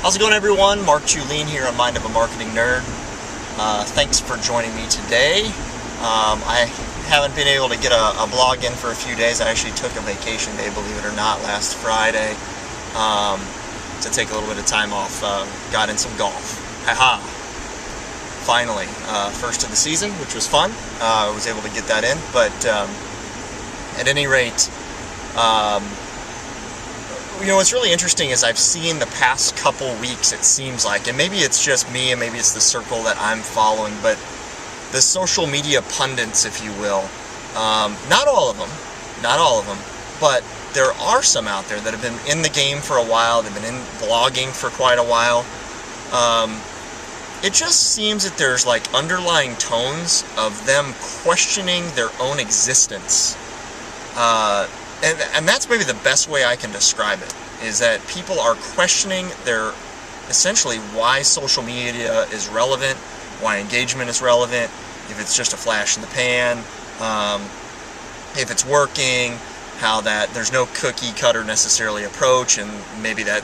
How's it going, everyone? Mark Juleen here on Mind of a Marketing Nerd. Thanks for joining me today. I haven't been able to get a blog in for a few days. I actually took a vacation day, believe it or not, last Friday to take a little bit of time off. Got in some golf. Finally, first of the season, which was fun. I was able to get that in, but at any rate, what's really interesting is I've seen the past couple weeks, it seems like, and maybe it's just me and maybe it's the circle that I'm following, but the social media pundits, if you will, not all of them, but there are some out there that have been in the game for a while. They've been in blogging for quite a while. It just seems that there's like underlying tones of them questioning their own existence. And that's maybe the best way I can describe it, is that people are questioning essentially why social media is relevant, why engagement is relevant, if it's just a flash in the pan, if it's working, how that there's no cookie cutter necessarily approach, and maybe that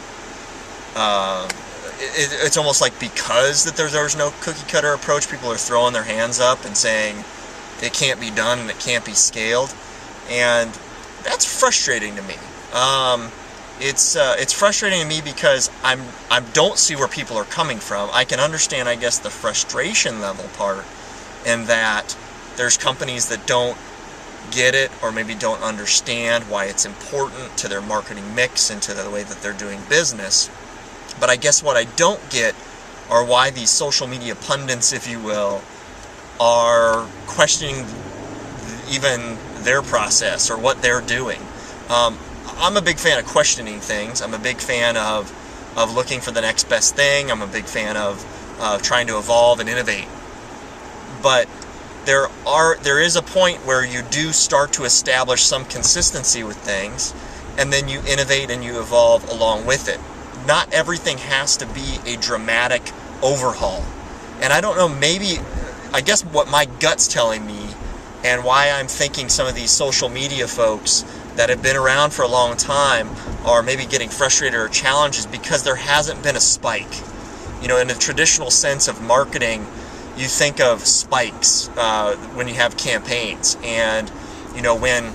it's almost like because that there's no cookie cutter approach, people are throwing their hands up and saying it can't be done and it can't be scaled, and that's frustrating to me. It's frustrating to me because I don't see where people are coming from. I can understand, I guess, the frustration level part, in that there's companies that don't get it or maybe don't understand why it's important to their marketing mix and to the way that they're doing business. But I guess what I don't get are why these social media pundits, if you will, are questioning even their process or what they're doing. I'm a big fan of questioning things. I'm a big fan of looking for the next best thing. I'm a big fan of trying to evolve and innovate. But there is a point where you do start to establish some consistency with things, and then you innovate and you evolve along with it. Not everything has to be a dramatic overhaul. And I don't know, I guess what my gut's telling me, and why I'm thinking some of these social media folks that have been around for a long time are maybe getting frustrated or challenged, is because there hasn't been a spike. In the traditional sense of marketing, you think of spikes when you have campaigns. And, when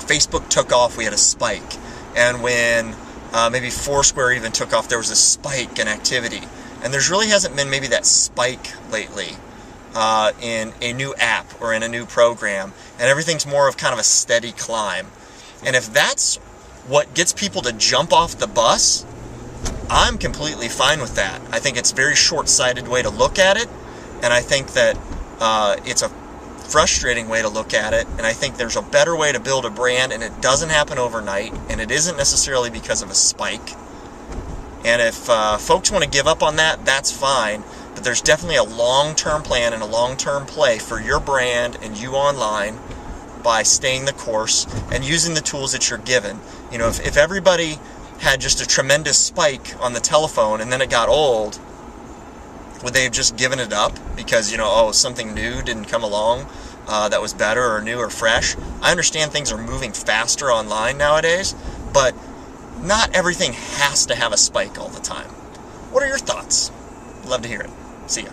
Facebook took off, we had a spike. And when maybe Foursquare even took off, there was a spike in activity. And there really hasn't been maybe that spike lately. In a new app or in a new program, and everything's more of kind of a steady climb. And if that's what gets people to jump off the bus, I'm completely fine with that. I think it's a very short-sighted way to look at it, and I think that it's a frustrating way to look at it, and I think there's a better way to build a brand, and it doesn't happen overnight, and it isn't necessarily because of a spike. And if folks want to give up on that, that's fine. But there's definitely a long-term plan and a long-term play for your brand and you online by staying the course and using the tools that you're given. If everybody had just a tremendous spike on the telephone and then it got old, would they have just given it up because, something new didn't come along that was better or new or fresh? I understand things are moving faster online nowadays, but not everything has to have a spike all the time. What are your thoughts? Love to hear it. See ya.